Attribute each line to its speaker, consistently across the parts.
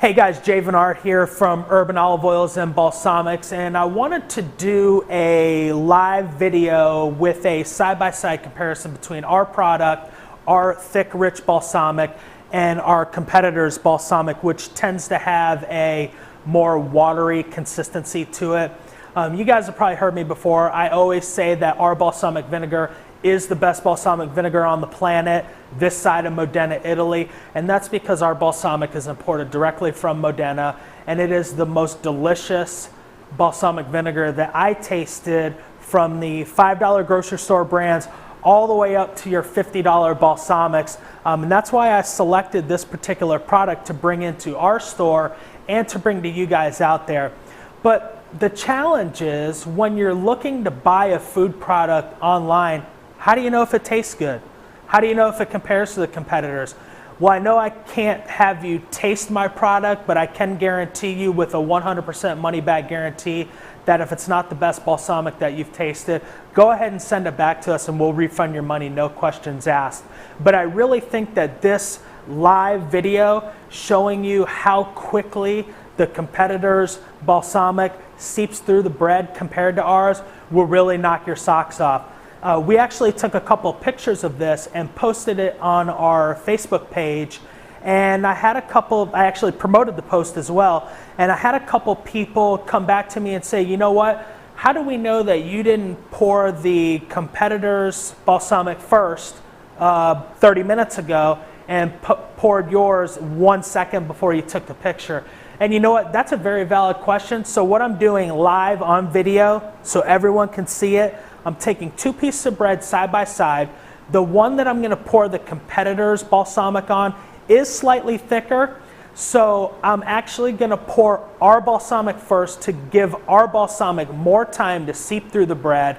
Speaker 1: Hey guys, Jay Venard here from Urban Olive Oils and Balsamics, and I wanted to do a live video with a side-by-side comparison between our product, our thick, rich balsamic, and our competitor's balsamic, which tends to have a more watery consistency to it. You guys have probably heard me before. I always say that our balsamic vinegar is the best balsamic vinegar on the planet, this side of Modena, Italy, and that's because our balsamic is imported directly from Modena, and it is the most delicious balsamic vinegar that I tasted, from the $5 grocery store brands all the way up to your $50 balsamics, and that's why I selected this particular product to bring into our store and to bring to you guys out there. But the challenge is, when you're looking to buy a food product online, how do you know if it tastes good? How do you know if it compares to the competitors? Well, I know I can't have you taste my product, but I can guarantee you with a 100% money back guarantee that if it's not the best balsamic that you've tasted, go ahead and send it back to us and we'll refund your money, no questions asked. But I really think that this live video showing you how quickly the competitor's balsamic seeps through the bread compared to ours will really knock your socks off. We actually took a couple pictures of this and posted it on our Facebook page, and I actually promoted the post as well, and I had a couple people come back to me and say, you know what, how do we know that you didn't pour the competitor's balsamic first 30 minutes ago and poured yours 1 second before you took the picture? And you know what, that's a very valid question. So what I'm doing live on video so everyone can see it, I'm taking two pieces of bread side by side. The one that I'm going to pour the competitor's balsamic on is slightly thicker, so I'm actually going to pour our balsamic first to give our balsamic more time to seep through the bread,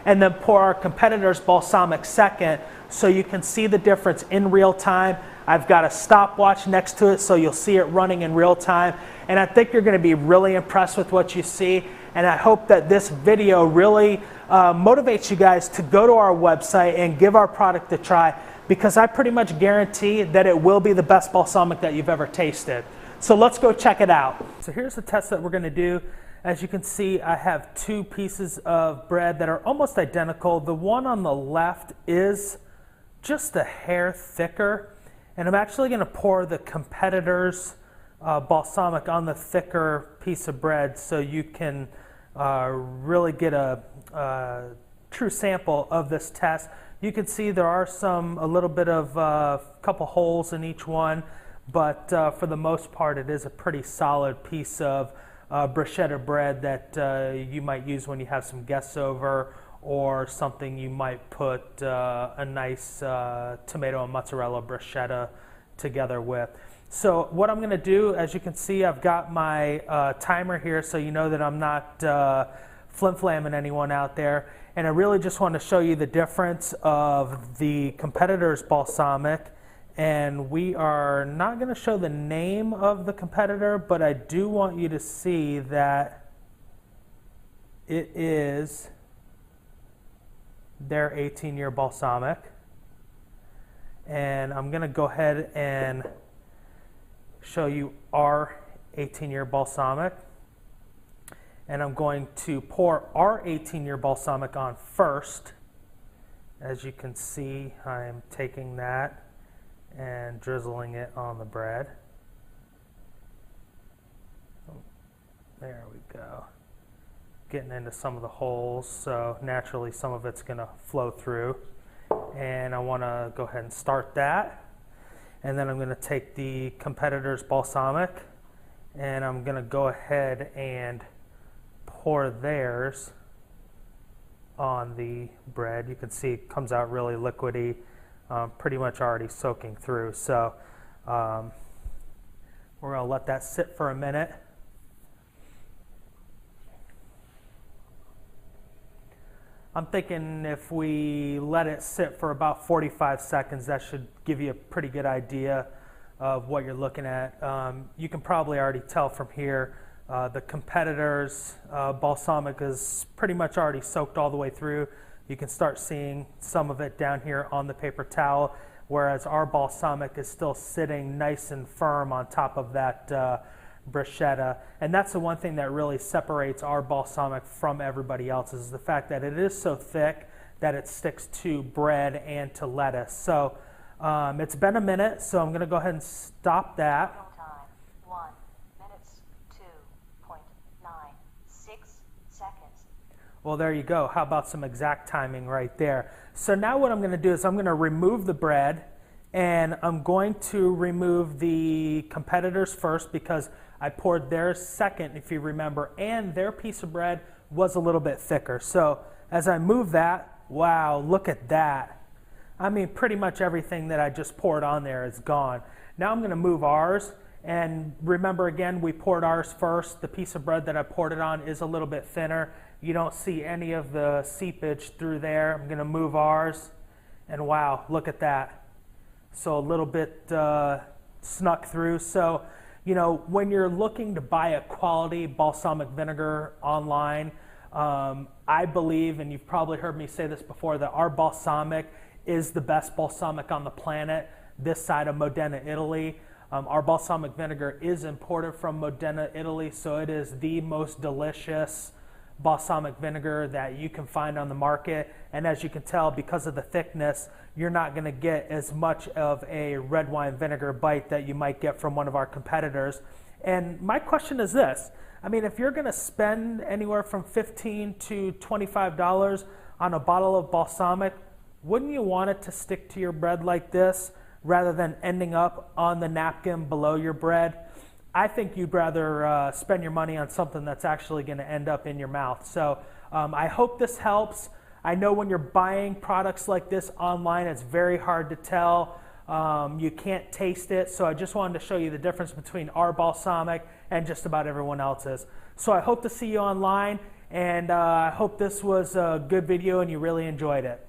Speaker 1: and then pour our competitor's balsamic second so you can see the difference in real time. I've got a stopwatch next to it so you'll see it running in real time, and I think you're going to be really impressed with what you see. And I hope that this video really motivates you guys to go to our website and give our product a try, because I pretty much guarantee that it will be the best balsamic that you've ever tasted. So let's go check it out. So here's the test that we're going to do. As you can see, I have two pieces of bread that are almost identical. The one on the left is just a hair thicker, and I'm actually going to pour the competitor's balsamic on the thicker piece of bread so you can really get a true sample of this test. You can see there are a little bit of a couple holes in each one, but for the most part it is a pretty solid piece of bruschetta bread that you might use when you have some guests over, or something you might put a nice tomato and mozzarella bruschetta together with. So what I'm going to do, as you can see, I've got my timer here so you know that I'm not flim-flamming anyone out there. And I really just want to show you the difference of the competitor's balsamic. And we are not going to show the name of the competitor, but I do want you to see that it is their 18-year balsamic. And I'm going to go ahead and show you our 18-year balsamic, and I'm going to pour our 18-year balsamic on first. As you can see, I'm taking that and drizzling it on the bread. There we go. Getting into some of the holes, so naturally some of it's going to flow through, and I want to go ahead and start that. And then I'm going to take the competitor's balsamic, and I'm going to go ahead and pour theirs on the bread. You can see it comes out really liquidy, pretty much already soaking through. So we're going to let that sit for a minute. I'm thinking if we let it sit for about 45 seconds, that should give you a pretty good idea of what you're looking at. You can probably already tell from here, the competitor's balsamic is pretty much already soaked all the way through. You can start seeing some of it down here on the paper towel. whereas our balsamic is still sitting nice and firm on top of that bruschetta. And that's the one thing that really separates our balsamic from everybody else's, is the fact that it is so thick that it sticks to bread and to lettuce. So it's been a minute, so I'm going to go ahead and stop that.
Speaker 2: Time 1 minutes 2.96 seconds.
Speaker 1: Well, there you go. How about some exact timing right there? So now what I'm going to do is I'm going to remove the bread, and I'm going to remove the competitors first because I poured theirs second, if you remember, and their piece of bread was a little bit thicker. So as I move that, wow, look at that. I mean, pretty much everything that I just poured on there is gone. Now I'm going to move ours, and remember again, we poured ours first. The piece of bread that I poured it on is a little bit thinner. You don't see any of the seepage through there. I'm going to move ours, and wow, look at that. So a little bit snuck through. So, you know, when you're looking to buy a quality balsamic vinegar online, I believe, and you've probably heard me say this before, that our balsamic is the best balsamic on the planet this side of Modena, Italy. Our balsamic vinegar is imported from Modena, Italy, so it is the most delicious balsamic vinegar that you can find on the market. And as you can tell, because of the thickness, you're not going to get as much of a red wine vinegar bite that you might get from one of our competitors. And my question is this: I mean, if you're going to spend anywhere from $15 to $25 on a bottle of balsamic, wouldn't you want it to stick to your bread like this rather than ending up on the napkin below your bread? I think you'd rather spend your money on something that's actually going to end up in your mouth. So I hope this helps. I know when you're buying products like this online, it's very hard to tell. You can't taste it. So I just wanted to show you the difference between our balsamic and just about everyone else's. So I hope to see you online, and I hope this was a good video and you really enjoyed it.